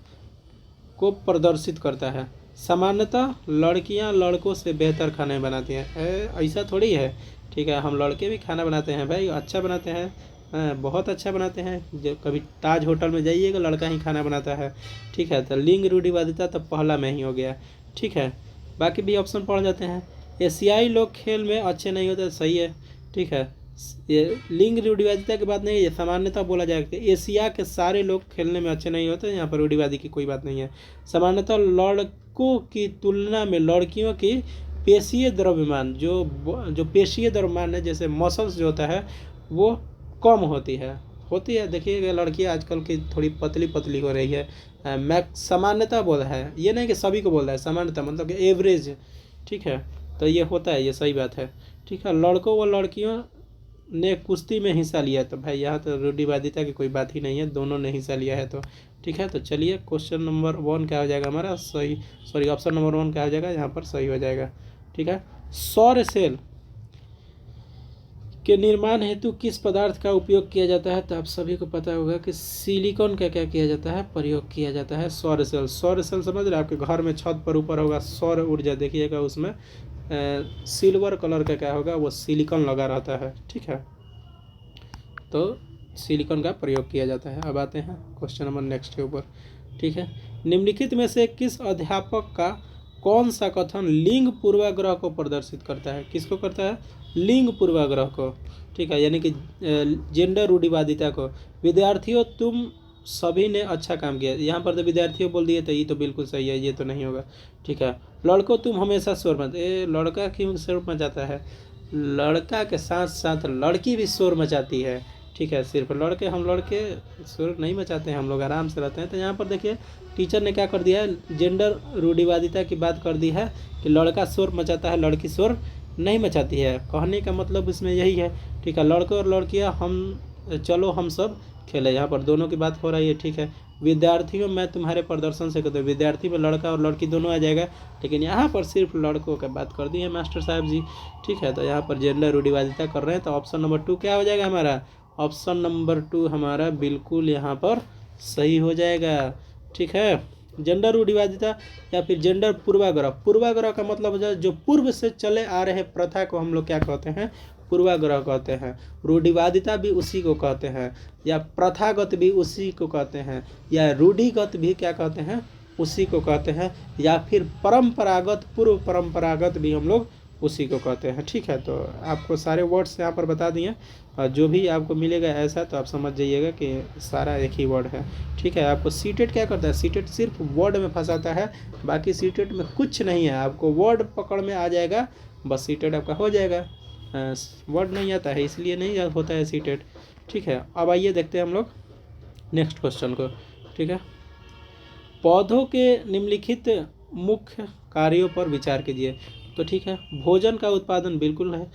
[SPEAKER 1] को प्रदर्शित करता है? सामान्यतः लड़कियां लड़कों से बेहतर खाने बनाती हैं। ऐसा थोड़ी है, ठीक है, हम लड़के भी खाना बनाते हैं भाई, अच्छा बनाते हैं, बहुत अच्छा बनाते हैं। जो कभी ताज होटल में जाइएगा लड़का ही खाना बनाता है। ठीक है, तो लिंग रूढ़िवादिता तो पहला में ही हो गया। ठीक है, बाकी भी ऑप्शन पढ़ जाते हैं। एशियाई लोग खेल में अच्छे नहीं होते, सही है। ठीक है, ये लिंग रूढ़िवादिता की बात नहीं है, सामान्यतः बोला जाएगा कि एशिया के सारे लोग खेलने में अच्छे नहीं होते, यहाँ पर रूढ़िवादी की कोई बात नहीं है। सामान्यतः लड़कों की तुलना में लड़कियों की पेशीय द्रव्यमान जो पेशीय द्रव्यमान है, जैसे मसल्स जो होता है वो कम होती है। देखिएगा लड़कियाँ आजकल की थोड़ी पतली पतली हो रही है। मैं सामान्यतः बोल रहा है, ये नहीं कि सभी को बोल रहा है, सामान्यतः मतलब कि एवरेज। ठीक है, तो ये होता है, ये सही बात है। ठीक है, लड़कों व लड़कियों ने कुश्ती में हिस्सा लिया, तो भाई यहाँ तो रूढ़िवादिता की कोई बात ही नहीं है, दोनों ने हिस्सा लिया है। तो ठीक है, तो चलिए क्वेश्चन नंबर 1 क्या हो जाएगा हमारा, सॉरी ऑप्शन नंबर 1 क्या हो जाएगा यहाँ पर, सही हो जाएगा। ठीक है, सौर सेल के निर्माण हेतु किस पदार्थ का उपयोग किया जाता है? तो आप सभी को पता होगा कि सिलिकॉन का क्या किया जाता है, प्रयोग किया जाता है। सौर सेल समझ रहे हैं, आपके घर में छत पर ऊपर होगा सौर ऊर्जा, देखिएगा उसमें सिल्वर कलर का क्या होगा, वो सिलिकॉन लगा रहता है। ठीक है, तो सिलिकॉन का प्रयोग किया जाता है। अब आते हैं क्वेश्चन नंबर नेक्स्ट के ऊपर। ठीक है, निम्नलिखित में से किस अध्यापक का कौन सा कथन लिंग पूर्वाग्रह को प्रदर्शित करता है? किसको करता है? लिंग पूर्वाग्रह को। ठीक है, यानी कि जेंडर रूढ़िवादिता को। विद्यार्थियों तुम सभी ने अच्छा काम किया, यहाँ पर तो विद्यार्थियों बोल दिए, तो ये तो बिल्कुल सही है, ये तो नहीं होगा। ठीक है, लड़कों तुम हमेशा शोर मच, लड़का क्यों शोर मचाता है? लड़का के साथ साथ लड़की भी शोर मचाती है। ठीक है, सिर्फ हम लड़के शोर नहीं मचाते हैं, हम लोग आराम से रहते हैं। तो यहाँ पर देखिए टीचर ने क्या कर दिया है, जेंडर रूढ़िवादिता की बात कर दी है कि लड़का शोर मचाता है, लड़की शोर नहीं मचाती है। कहने का मतलब इसमें यही है। ठीक है, लड़के और लड़कियाँ हम सब खेले, यहाँ पर दोनों की बात हो रही है। ठीक है, विद्यार्थियों मैं तुम्हारे प्रदर्शन से कहते, विद्यार्थी में लड़का और लड़की दोनों आ जाएगा, लेकिन यहाँ पर सिर्फ लड़कों की बात कर दी है मास्टर साहब जी। ठीक है, तो यहाँ पर जेंडर रूढ़िवादिता कर रहे हैं, तो ऑप्शन नंबर 2 क्या हो जाएगा हमारा? ऑप्शन नंबर 2 हमारा बिल्कुल यहाँ पर सही हो जाएगा। ठीक है, जेंडर रूढ़िवादिता या फिर जेंडर पूर्वाग्रह का मतलब जो पूर्व से चले आ रहे प्रथा को हम लोग क्या कहते हैं? पूर्वाग्रह कहते हैं। रूढ़िवादिता भी उसी को कहते हैं, या प्रथागत भी उसी को कहते हैं, या रूढ़िगत भी क्या कहते हैं? उसी को कहते हैं, या फिर परंपरागत पूर्व परंपरागत भी हम लोग उसी को कहते हैं। ठीक है, तो आपको सारे वर्ड्स यहाँ पर बता दिए, और जो भी आपको मिलेगा ऐसा तो आप समझ जाइएगा कि सारा एक ही वर्ड है। ठीक है, आपको सीटेट क्या करता है? सीटेट सिर्फ वर्ड में फंसाता है, बाकी सीटेट में कुछ नहीं है, आपको वर्ड पकड़ में आ जाएगा, बस सीटेट आपका हो जाएगा। वर्ड नहीं आता है इसलिए नहीं होता है सीटेट। ठीक है, अब आइए देखते हैं हम लोग नेक्स्ट क्वेश्चन को। ठीक है, पौधों के निम्नलिखित मुख्य कार्यों पर विचार कीजिए। तो ठीक है, भोजन का उत्पादन बिल्कुल है,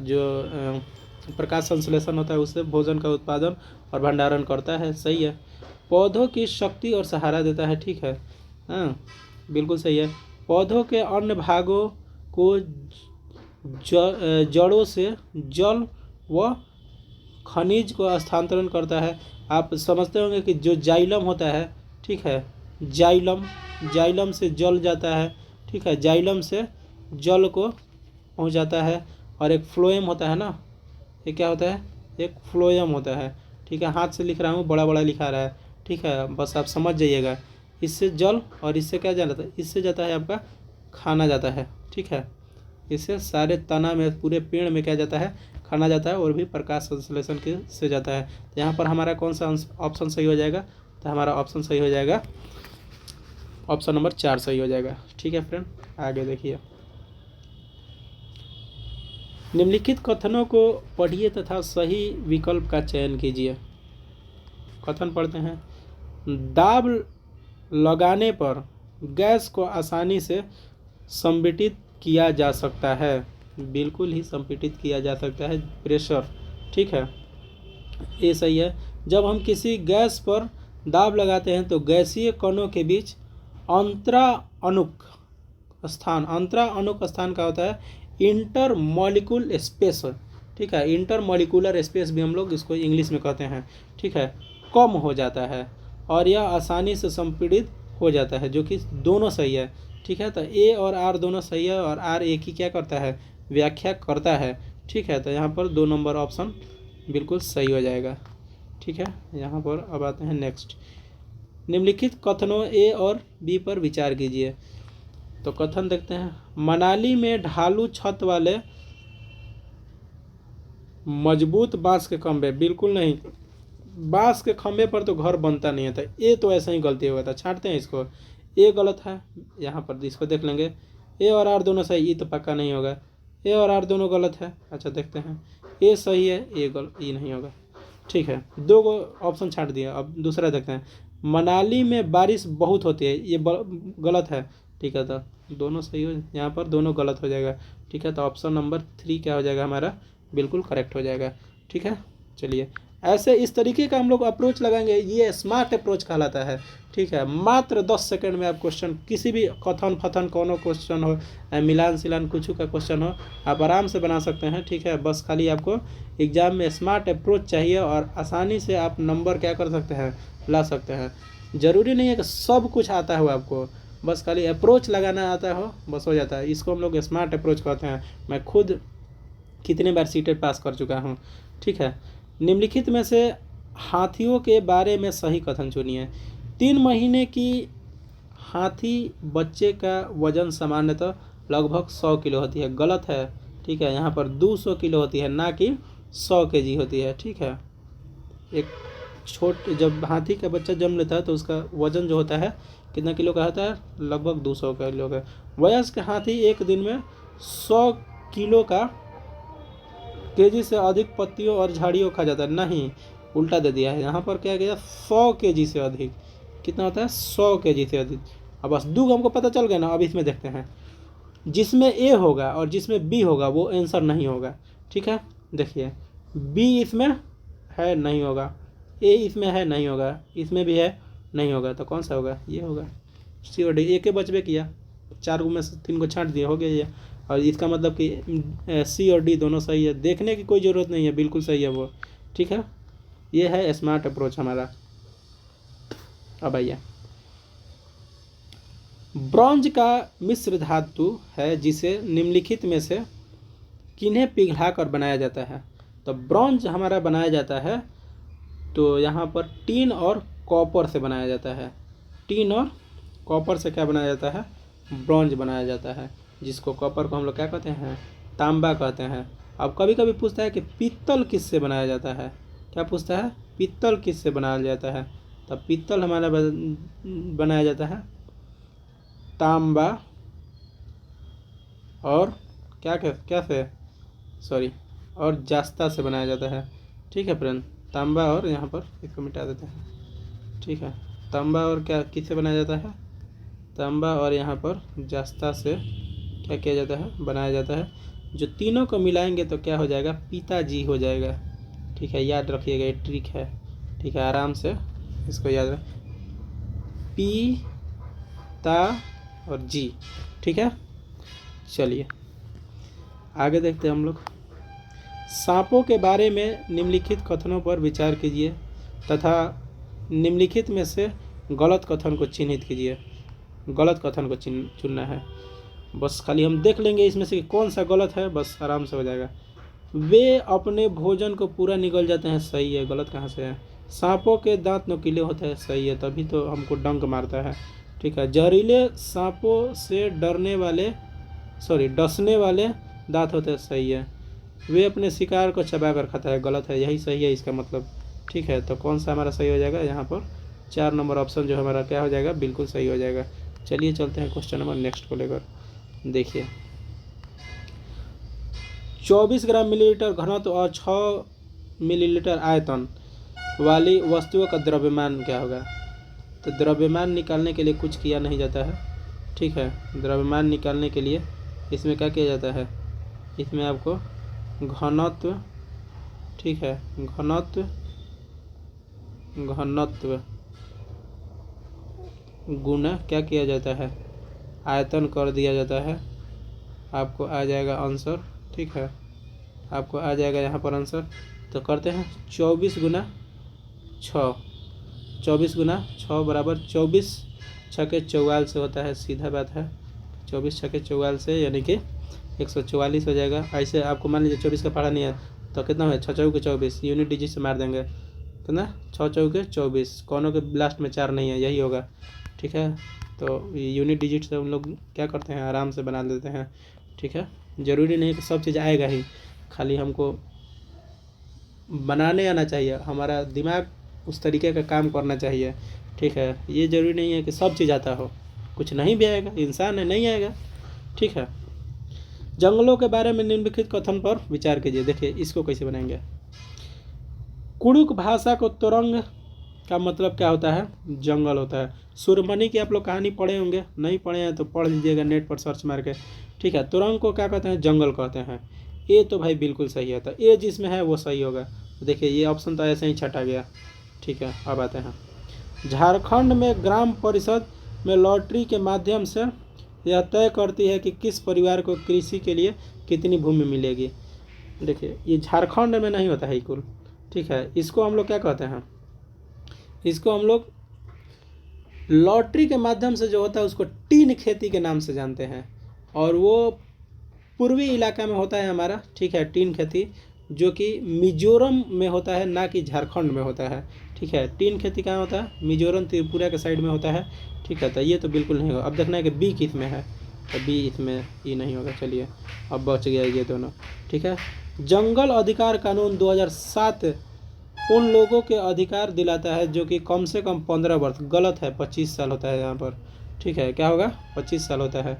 [SPEAKER 1] जो प्रकाश संश्लेषण होता है उससे भोजन का उत्पादन और भंडारण करता है, सही है। पौधों की शक्ति और सहारा देता है, ठीक है, हाँ बिल्कुल सही है। पौधों के अन्य भागों को जड़ों से जल व खनिज को स्थानांतरण करता है। आप समझते होंगे कि जो जाइलम होता है, ठीक है, जाइलम से जल जाता है। ठीक है, जाइलम से जल को पहुंच जाता है, और एक फ्लोएम होता है ना, ये क्या होता है? एक फ्लोएम होता है। ठीक है, हाथ से लिख रहा हूँ, बड़ा बड़ा लिखा रहा है। ठीक है, बस आप समझ जाइएगा। इससे जल और इससे क्या जाता है? इससे जाता है आपका खाना जाता है। ठीक है, इससे सारे तना में पूरे पेड़ में क्या जाता है? खाना जाता है, और भी प्रकाश संश्लेषण के से जाता है। तो यहाँ पर हमारा कौन सा ऑप्शन सही हो जाएगा? तो हमारा ऑप्शन सही हो जाएगा, ऑप्शन नंबर 4 सही हो जाएगा। ठीक है फ्रेंड, आगे देखिए। निम्नलिखित कथनों को पढ़िए तथा सही विकल्प का चयन कीजिए। कथन पढ़ते हैं। दाब लगाने पर गैस को आसानी से संपीड़ित किया जा सकता है? बिल्कुल ही संपीड़ित किया जा सकता है, प्रेशर। ठीक है, ये सही है। जब हम किसी गैस पर दाब लगाते हैं तो गैसीय कणों के बीच अंतराअणुक स्थान का होता है इंटरमॉलिक्यूलर स्पेस। ठीक है, इंटरमॉलिक्यूलर स्पेस भी हम लोग इसको इंग्लिश में कहते हैं। ठीक है, कम हो जाता है और यह आसानी से संपीड़ित हो जाता है, जो कि दोनों सही है। ठीक है, तो ए और आर दोनों सही है और आर ए की क्या करता है, व्याख्या करता है। ठीक है, तो यहाँ पर 2 नंबर ऑप्शन बिल्कुल सही हो जाएगा। ठीक है, यहाँ पर अब आते हैं नेक्स्ट। निम्नलिखित कथनों ए और बी पर विचार कीजिए। तो कथन देखते हैं। मनाली में ढालू छत वाले मजबूत बांस के खंभे, बिल्कुल नहीं, बांस के खंभे पर तो घर बनता नहीं है, तो ये तो ऐसा ही गलती होगा था, छांटते हैं इसको। ये गलत है, यहाँ पर इसको देख लेंगे। ए और आर दोनों सही, ये तो पक्का नहीं होगा। ए और आर दोनों गलत है। अच्छा देखते हैं, ए सही है, ये नहीं होगा। ठीक है, 2 ऑप्शन छांट दिया। अब दूसरा देखते हैं। मनाली में बारिश बहुत होती है, ये गलत है। ठीक है, तो दोनों सही हो, यहाँ पर दोनों गलत हो जाएगा। ठीक है, तो ऑप्शन नंबर 3 क्या हो जाएगा हमारा, बिल्कुल करेक्ट हो जाएगा। ठीक है, चलिए ऐसे इस तरीके का हम लोग अप्रोच लगाएंगे, ये स्मार्ट अप्रोच कहलाता है। ठीक है, मात्र 10 सेकंड में आप क्वेश्चन, किसी भी कथन फथन कोनो क्वेश्चन हो, मिलान सिलान कुछ का क्वेश्चन हो, आप आराम से बना सकते हैं। ठीक है, बस खाली आपको एग्जाम में स्मार्ट अप्रोच चाहिए और आसानी से आप नंबर क्या कर सकते हैं, ला सकते हैं। ज़रूरी नहीं है कि सब कुछ आता हो आपको, बस खाली अप्रोच लगाना आता हो, बस हो जाता है। इसको हम लोग स्मार्ट अप्रोच कहते हैं। मैं खुद कितने बार सीटेट पास कर चुका हूँ। ठीक है, निम्नलिखित में से हाथियों के बारे में सही कथन चुनिए। 3 महीने की हाथी बच्चे का वजन सामान्यतः लगभग 100 किलो होती है, गलत है। ठीक है, यहाँ पर 200 किलो होती है, ना कि 100 केजी होती है। ठीक है, जब हाथी का बच्चा जन्म लेता है तो उसका वजन जो होता है कितना किलो का होता है, लगभग 200 किलो का। वयस्क हाथी एक दिन में 100 किलो का केजी से अधिक पत्तियों और झाड़ियों खा जाता है। नहीं, उल्टा दे दिया है, यहाँ पर क्या किया, 100 केजी से अधिक। कितना होता है, 100 केजी से अधिक। अब बस 2 हमको पता चल गया ना। अब इसमें देखते हैं, जिसमें ए होगा और जिसमें बी होगा वो आंसर नहीं होगा। ठीक है, देखिए बी इसमें है, नहीं होगा। ए इसमें है, नहीं होगा। इसमें भी है, नहीं होगा। तो कौन सा होगा, ये होगा। सी और डी, ए के बचबे किया, 4 में से 3 को छांट दिया, हो गया ये। और इसका मतलब कि सी और डी दोनों सही है, देखने की कोई ज़रूरत नहीं है, बिल्कुल सही है वो। ठीक है, ये है स्मार्ट अप्रोच हमारा। अब आइए, ब्रॉन्ज का मिश्र धातु है जिसे निम्नलिखित में से किन्हें पिघलाकर बनाया जाता है। तो ब्रॉन्ज हमारा बनाया जाता है, तो यहाँ पर टीन और कॉपर से बनाया जाता है। टीन और कॉपर से क्या बनाया जाता है, ब्रॉन्ज बनाया जाता है, जिसको कॉपर को हम लोग क्या कहते हैं, तांबा कहते हैं। अब कभी कभी पूछता है कि पीतल किस से बनाया जाता है, क्या पूछता है, पीतल किस से बनाया जाता है। तब पीतल हमारा बनाया जाता है तांबा और क्या से, सॉरी, और जास्ता से बनाया जाता है। ठीक है फ्रेंड, तांबा और यहाँ पर इसको मिटा देते हैं। ठीक है, तांबा और क्या किससे बनाया जाता है, तांबा और यहाँ पर जास्ता से क्या किया जाता है, बनाया जाता है। जो तीनों को मिलाएंगे तो क्या हो जाएगा, पिताजी हो जाएगा। ठीक है, याद रखिएगा, ये ट्रिक है। ठीक है, आराम से इसको याद रख, पी ता और जी। ठीक है, चलिए आगे देखते हैं हम लोग। सांपों के बारे में निम्नलिखित कथनों पर विचार कीजिए तथा निम्नलिखित में से गलत कथन को चिन्हित कीजिए। गलत कथन को चुनना है, बस खाली हम देख लेंगे इसमें से कौन सा गलत है, बस आराम से हो जाएगा। वे अपने भोजन को पूरा निगल जाते हैं, सही है। गलत कहाँ से है। सांपों के दांत नुकीले होते हैं, सही है, तभी तो हमको डंक मारता है। ठीक है, जहरीले सांपों से डसने वाले दांत होते हैं, सही है। वे अपने शिकार को चबा कर खाता है, गलत है, यही सही है इसका मतलब। ठीक है, तो कौन सा हमारा सही हो जाएगा, यहाँ पर 4 नंबर ऑप्शन जो हमारा क्या हो जाएगा, बिल्कुल सही हो जाएगा। चलिए चलते हैं क्वेश्चन नंबर नेक्स्ट को लेकर। देखिए, 24 ग्राम मिलीलीटर घनत्व और 6 मिलीलीटर आयतन वाली वस्तुओं का द्रव्यमान क्या होगा। तो द्रव्यमान निकालने के लिए कुछ किया नहीं जाता है, ठीक है। द्रव्यमान निकालने के लिए इसमें क्या किया जाता है, इसमें आपको घनत्व, ठीक है, घनत्व गुना क्या किया जाता है, आयतन कर दिया जाता है। आपको आ जाएगा आंसर, ठीक है, आपको आ जाएगा यहाँ पर आंसर। तो करते हैं 24 गुना 6, 24 गुना 6 बराबर 24 छके 44 होता है, सीधा बात है। 24 छके 44 यानी कि 144 हो जाएगा। ऐसे आपको मान लीजिए 24 का पढ़ा नहीं है तो कितना है, 6 चौके 24, यूनिट डिजिट से मार देंगे तो ना 6 चौके 24, कौनों के लास्ट में 4 नहीं है, यही होगा, ठीक है। तो यूनिट डिजिट से हम लोग क्या करते हैं, आराम से बना लेते हैं, ठीक है। ज़रूरी नहीं कि सब चीज़ आएगा ही, खाली हमको बनाने आना चाहिए, हमारा दिमाग उस तरीके का काम करना चाहिए, ठीक है। ये ज़रूरी नहीं है कि सब चीज़ आता हो, कुछ नहीं भी आएगा, इंसान है नहीं आएगा, ठीक है। जंगलों के बारे में निम्नलिखित कथन पर विचार कीजिए। देखिए इसको कैसे बनाएंगे। कुड़ुक भाषा को तुरंग का मतलब क्या होता है, जंगल होता है। सुरमनी की आप लोग कहानी पढ़े होंगे, नहीं पढ़े हैं तो पढ़ लीजिएगा नेट पर सर्च मार के, ठीक है। तुरंग को क्या कहते हैं, जंगल कहते हैं। ये तो भाई बिल्कुल सही है, तो ये जिसमें है वो सही होगा। देखिए ये ऑप्शन तो ऐसे ही छटा गया, ठीक है। अब आते हैं, झारखंड में ग्राम परिषद में लॉटरी के माध्यम से यह तय करती है कि किस परिवार को कृषि के लिए कितनी भूमि मिलेगी। देखिए ये झारखंड में नहीं होता है कुल, ठीक है। इसको हम लोग क्या कहते हैं, इसको हम लोग लॉटरी के माध्यम से जो होता है उसको टीन खेती के नाम से जानते हैं, और वो पूर्वी इलाका में होता है हमारा, ठीक है, टीन खेती, जो कि मिजोरम में होता है, ना कि झारखंड में होता है, ठीक है। टीन खेती कहाँ होता है, मिजोरम त्रिपुरा के साइड में होता है, ठीक है। तो ये तो बिल्कुल नहीं होगा। अब देखना है कि बी किस में है, तो बी इसमें ई नहीं होगा। चलिए अब बच गया ये दोनों, ठीक है। जंगल अधिकार कानून 2007 उन लोगों के अधिकार दिलाता है जो कि कम से कम 15 वर्ष, गलत है 25 साल होता है यहाँ पर, ठीक है। क्या होगा, 25 साल होता है।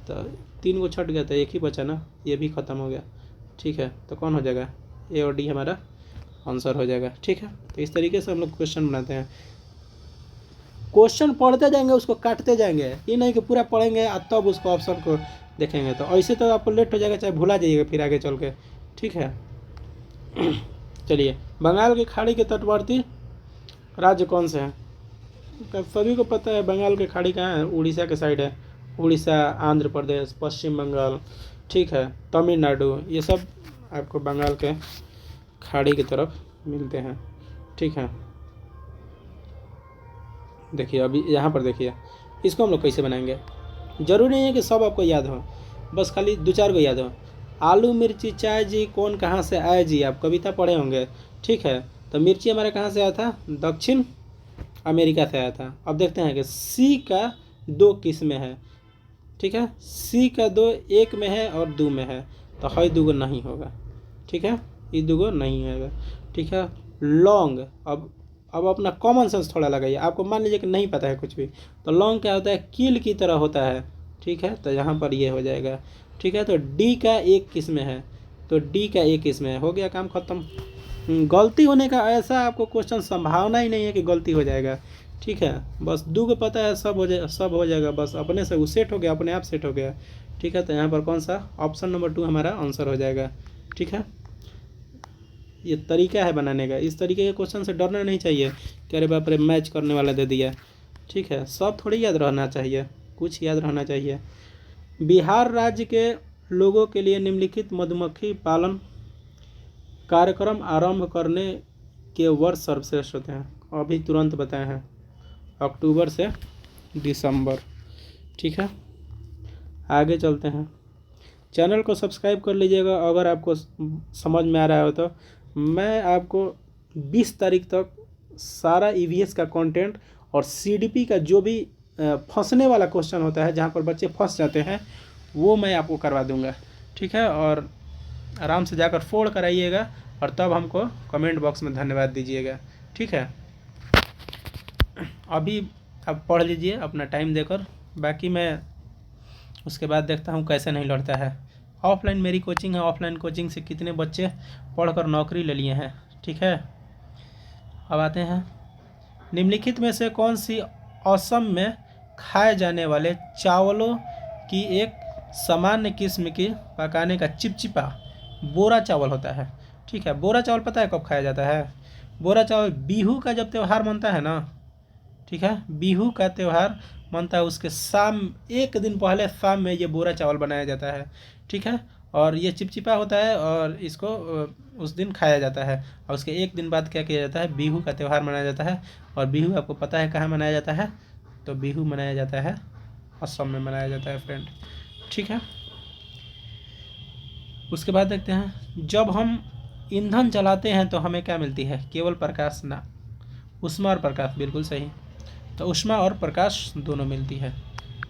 [SPEAKER 1] तो 3 को छट गया था, एक ही बचा ना, ये भी ख़त्म हो गया, ठीक है। तो कौन हो जाएगा, ए और डी हमारा आंसर हो जाएगा, ठीक है। तो इस तरीके से हम लोग क्वेश्चन बनाते हैं। क्वेश्चन पढ़ते जाएंगे, उसको काटते जाएंगे, ये नहीं कि पूरा पढ़ेंगे और तब उसको ऑप्शन को देखेंगे, तो ऐसे तो आपको लेट हो जाएगा, चाहे भुला जाइएगा फिर आगे चल के, ठीक है। चलिए, बंगाल की खाड़ी के तटवर्ती राज्य कौन से हैं। सभी को पता है बंगाल की खाड़ी कहाँ है, उड़ीसा के साइड है। उड़ीसा, आंध्र प्रदेश, पश्चिम बंगाल, ठीक है, तमिलनाडु, ये सब आपको बंगाल के खाड़ी की तरफ मिलते हैं, ठीक है। देखिए अभी यहाँ पर देखिए, इसको हम लोग कैसे बनाएंगे। ज़रूरी नहीं है कि सब आपको याद हो, बस खाली 2-4 को याद हो। आलू मिर्ची चाय जी कौन कहाँ से आए जी, आप कविता पढ़े होंगे, ठीक है। तो मिर्ची हमारे कहाँ से आया था, दक्षिण अमेरिका से आया था। अब देखते हैं कि सी का 2 किस में है, ठीक है। सी का 2 एक में है और 2 में है, तो है 2 नहीं होगा, ठीक है, ये 2 नहीं होगा, ठीक है। लौंग, अब अपना कॉमन सेंस थोड़ा लगाइए। आपको मान लीजिए कि नहीं पता है कुछ भी, तो लौंग क्या होता है, कील की तरह होता है, ठीक है। तो यहाँ पर ये हो जाएगा, ठीक है। तो डी का 1 किस में है, तो डी का 1 किस में है, हो गया काम खत्म। गलती होने का ऐसा आपको क्वेश्चन संभावना ही नहीं है कि गलती हो जाएगा, ठीक है। बस 2 को पता है, सब हो जाएगा, बस अपने से वो सेट हो गया, अपने आप सेट हो गया, ठीक है। तो यहाँ पर कौन सा, ऑप्शन नंबर 2 हमारा आंसर हो जाएगा, ठीक है। ये तरीका है बनाने का, इस तरीके के क्वेश्चन से डरना नहीं चाहिए कि अरे बाप रे मैच करने वाला दे दिया, ठीक है। सब थोड़ी याद रहना चाहिए, कुछ याद रहना चाहिए। बिहार राज्य के लोगों के लिए निम्नलिखित मधुमक्खी पालन कार्यक्रम आरंभ करने के वर्ष सर्वश्रेष्ठ होते हैं, अभी तुरंत बताए हैं, अक्टूबर से दिसंबर, ठीक है। आगे चलते हैं, चैनल को सब्सक्राइब कर लीजिएगा अगर आपको समझ में आ रहा हो तो। मैं आपको 20 तारीख तक सारा ईवीएस का कंटेंट और सीडीपी का जो भी फंसने वाला क्वेश्चन होता है, जहाँ पर बच्चे फंस जाते हैं, वो मैं आपको करवा दूंगा, ठीक है। और आराम से जाकर फोड़ कराइएगा और तब हमको कमेंट बॉक्स में धन्यवाद दीजिएगा, ठीक है। अभी आप पढ़ लीजिए अपना टाइम देकर, बाकी मैं उसके बाद देखता हूँ कैसे नहीं लड़ता है। ऑफलाइन मेरी कोचिंग है, ऑफलाइन कोचिंग से कितने बच्चे पढ़कर नौकरी ले लिए हैं, ठीक है। अब आते हैं, निम्नलिखित में से कौन सी असम में खाए जाने वाले चावलों की एक सामान्य किस्म की पकाने का चिपचिपा बोरा चावल होता है। ठीक है, बोरा चावल पता है कब खाया जाता है? बोरा चावल बिहू का जब त्यौहार मनता है ना, ठीक है, बिहू का त्यौहार मनता है उसके शाम, एक दिन पहले शाम में ये बोरा चावल बनाया जाता है। ठीक है, और ये चिपचिपा होता है और इसको उस दिन खाया जाता है। और उसके एक दिन बाद क्या किया जाता है? बिहू का त्यौहार मनाया जाता है। और बिहू आपको पता है कहाँ मनाया जाता है? तो बिहू मनाया जाता है असम में मनाया जाता है फ्रेंड। ठीक है, उसके बाद देखते हैं, जब हम ईंधन जलाते हैं तो हमें क्या मिलती है? केवल प्रकाश ना, ऊष्मा और प्रकाश, बिल्कुल सही। तो ऊष्मा और प्रकाश दोनों मिलती है।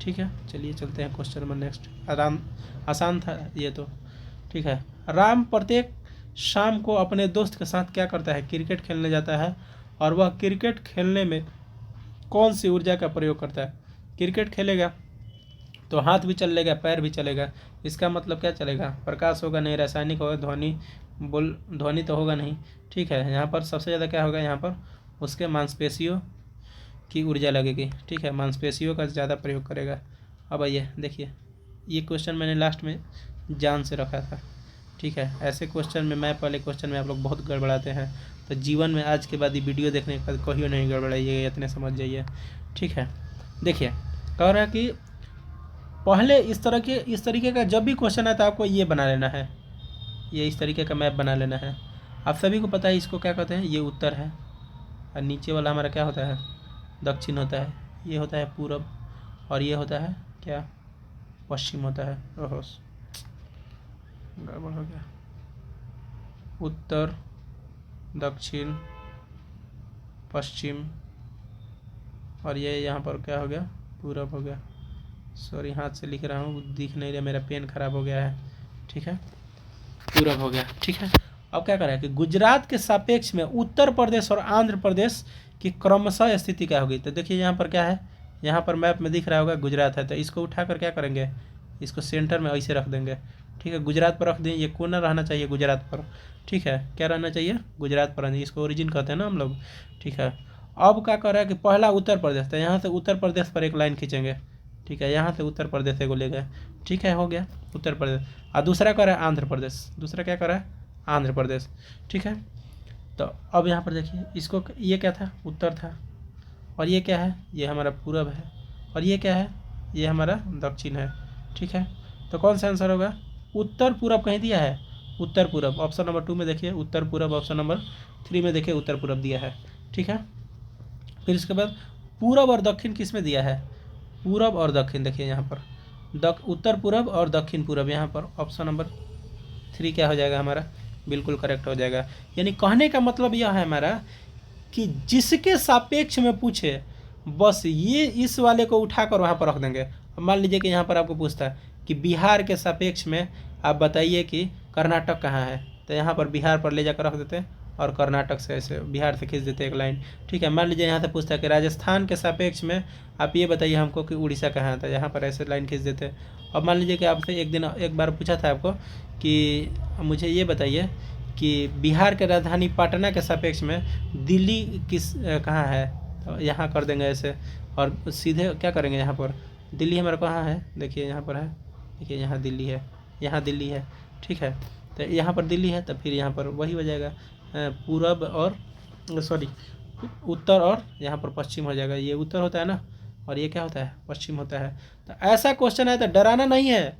[SPEAKER 1] ठीक है, चलिए चलते हैं क्वेश्चन नंबर नेक्स्ट। आराम आसान था ये तो। ठीक है, राम प्रत्येक शाम को अपने दोस्त के साथ क्या करता है? क्रिकेट खेलने जाता है। और वह क्रिकेट खेलने में कौन सी ऊर्जा का प्रयोग करता है? क्रिकेट खेलेगा तो हाथ भी चलेगा, पैर भी चलेगा। इसका मतलब क्या चलेगा? प्रकाश होगा नहीं, रासायनिक होगा, ध्वनि तो होगा नहीं। ठीक है, यहाँ पर सबसे ज़्यादा क्या होगा? यहाँ पर उसके मांसपेशियों की ऊर्जा लगेगी। ठीक है, मांसपेशियों का ज़्यादा प्रयोग करेगा। अब आइए देखिए, ये क्वेश्चन मैंने लास्ट में जान से रखा था। ठीक है, ऐसे क्वेश्चन में, मैप वाले क्वेश्चन में आप लोग बहुत गड़बड़ाते हैं। तो जीवन में आज के बाद ये वीडियो देखने के बाद कहीं नहीं गड़बड़ाइएगा, इतने समझ जाइए। ठीक है, देखिए कह रहा है कि पहले इस तरीके का जब भी क्वेश्चन आता है आपको ये बना लेना है, ये इस तरीके का मैप बना लेना है। आप सभी को पता है इसको क्या कहते हैं? ये उत्तर है, और नीचे वाला हमारा क्या होता है? दक्षिण होता है। ये होता है पूरब, और ये होता है क्या? पश्चिम होता है। ओहो, गड़बड़ हो गया। उत्तर, दक्षिण, पश्चिम, और ये यहाँ पर क्या हो गया? पूरब हो गया। सॉरी, हाथ से लिख रहा हूँ, दिख नहीं रहा, मेरा पेन खराब हो गया है। ठीक है, पूरब हो गया। ठीक है, अब क्या करें कि गुजरात के सापेक्ष में उत्तर प्रदेश और आंध्र प्रदेश की क्रमशः स्थिति क्या होगी? तो देखिए यहाँ पर क्या है? यहाँ पर मैप में दिख रहा होगा गुजरात है, तो इसको उठाकर क्या करेंगे? इसको सेंटर में ऐसे रख देंगे। ठीक है, गुजरात पर रख दें, ये कोना रहना चाहिए गुजरात पर। ठीक है, क्या रहना चाहिए? गुजरात पर, इसको ओरिजिन कहते हैं ना हम लोग। ठीक है, अब क्या कर रहा है कि पहला उत्तर प्रदेश, तो यहाँ से उत्तर प्रदेश पर एक लाइन खींचेंगे। ठीक है, यहाँ से उत्तर प्रदेश को ले गए। ठीक है, हो गया उत्तर प्रदेश। और दूसरा कर रहा है आंध्र प्रदेश, दूसरा क्या कर रहा है? आंध्र प्रदेश। ठीक है, तो अब यहाँ पर देखिए, इसको, ये क्या था? उत्तर था। और ये क्या है? ये हमारा पूरब है। और ये क्या है? ये हमारा दक्षिण है। ठीक है, तो कौन सा आंसर होगा? उत्तर पूरब कहीं दिया है? उत्तर पूरब ऑप्शन नंबर 2 में देखिए उत्तर पूरब, ऑप्शन नंबर 3 में देखिए उत्तर पूरब दिया है। ठीक है, फिर इसके बाद पूरब और दक्षिण किस में दिया है? पूरब और दक्षिण देखिए यहाँ पर, उत्तर पूरब और दक्षिण पूरब, यहाँ पर ऑप्शन नंबर 3 क्या हो जाएगा हमारा? बिल्कुल करेक्ट हो जाएगा। यानी कहने का मतलब यह है हमारा कि जिसके सापेक्ष में पूछे, बस ये इस वाले को उठाकर वहाँ पर रख देंगे। अब मान लीजिए कि यहाँ पर आपको पूछता है कि बिहार के सापेक्ष में आप बताइए कि कर्नाटक कहाँ है, तो यहाँ पर बिहार पर ले जाकर रख देते हैं और कर्नाटक से ऐसे बिहार से खींच देते एक लाइन। ठीक है, मान लीजिए यहाँ से पूछता है कि राजस्थान के सापेक्ष में आप ये बताइए हमको कि उड़ीसा कहाँ है, तो यहाँ पर ऐसे लाइन खींच देते हैं। अब मान लीजिए कि आपसे एक बार पूछा था आपको कि मुझे ये बताइए कि बिहार के राजधानी पटना के सापेक्ष में दिल्ली किस कहाँ है, तो यहाँ कर देंगे ऐसे। और सीधे क्या करेंगे? यहाँ पर दिल्ली हमारा कहाँ है? देखिए यहाँ पर है, देखिए यहाँ दिल्ली है, यहाँ दिल्ली है। ठीक है, तो यहाँ पर दिल्ली है, तो फिर यहाँ पर वही हो जाएगा पूरब और सॉरी उत्तर, और यहाँ पर पश्चिम हो जाएगा। ये उत्तर होता है ना, और ये क्या होता है? पश्चिम होता है। तो ऐसा क्वेश्चन है तो डराना नहीं है,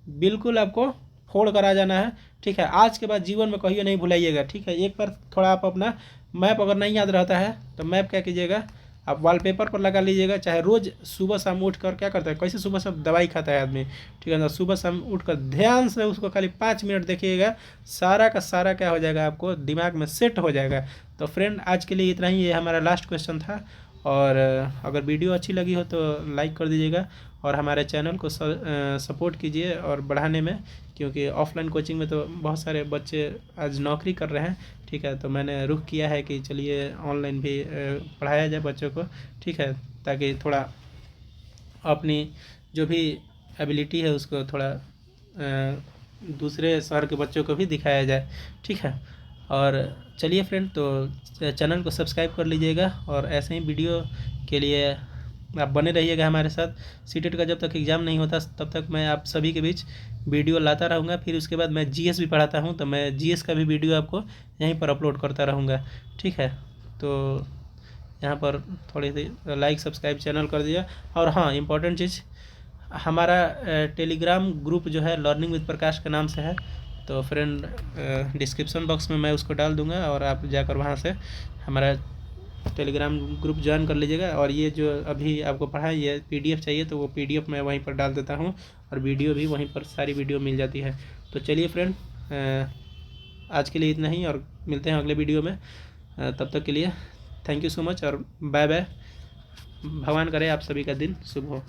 [SPEAKER 1] बिल्कुल आपको फोड़ कर आ जाना है। ठीक है, आज के बाद जीवन में कहिए नहीं भुलाइएगा। ठीक है, एक बार थोड़ा आप अपना मैप अगर नहीं याद रहता है तो मैप क्या कीजिएगा, आप वॉलपेपर पर लगा लीजिएगा। चाहे रोज़ सुबह शाम उठ कर क्या करता है, कैसे सुबह शाम दवाई खाता है आदमी, ठीक है ना, सुबह शाम उठ कर ध्यान से उसको खाली 5 मिनट देखिएगा, सारा का सारा क्या हो जाएगा, आपको दिमाग में सेट हो जाएगा। तो फ्रेंड आज के लिए इतना ही, ये हमारा लास्ट क्वेश्चन था। और अगर वीडियो अच्छी लगी हो तो लाइक कर दीजिएगा, और हमारे चैनल को सपोर्ट कीजिए और बढ़ाने में, क्योंकि ऑफलाइन कोचिंग में तो बहुत सारे बच्चे आज नौकरी कर रहे हैं। ठीक है, तो मैंने रुख किया है कि चलिए ऑनलाइन भी पढ़ाया जाए बच्चों को। ठीक है, ताकि थोड़ा अपनी जो भी एबिलिटी है उसको थोड़ा दूसरे शहर के बच्चों को भी दिखाया जाए। ठीक है, और चलिए फ्रेंड, तो चैनल को सब्सक्राइब कर लीजिएगा, और ऐसे ही वीडियो के लिए आप बने रहिएगा हमारे साथ। सीटेट का जब तक एग्ज़ाम नहीं होता तब तक मैं आप सभी के बीच वीडियो लाता रहूँगा। फिर उसके बाद मैं जीएस भी पढ़ाता हूँ, तो मैं जीएस का भी वीडियो आपको यहीं पर अपलोड करता रहूँगा। ठीक है, तो यहाँ पर थोड़ी सी लाइक सब्सक्राइब चैनल कर दिया। और हाँ, इम्पोर्टेंट चीज़, हमारा टेलीग्राम ग्रुप जो है लर्निंग विद प्रकाश के नाम से है, तो फ्रेंड डिस्क्रिप्शन बॉक्स में मैं उसको डाल दूंगा और आप जाकर वहाँ से हमारा टेलीग्राम ग्रुप ज्वाइन कर लीजिएगा। और ये जो अभी आपको पढ़ा है, ये पीडीएफ चाहिए तो वो पीडीएफ मैं वहीं पर डाल देता हूँ, और वीडियो भी वहीं पर सारी वीडियो मिल जाती है। तो चलिए फ्रेंड, आज के लिए इतना ही, और मिलते हैं अगले वीडियो में। तब तक के लिए थैंक यू सो मच और बाय बाय। भगवान करे आप सभी का दिन शुभ हो।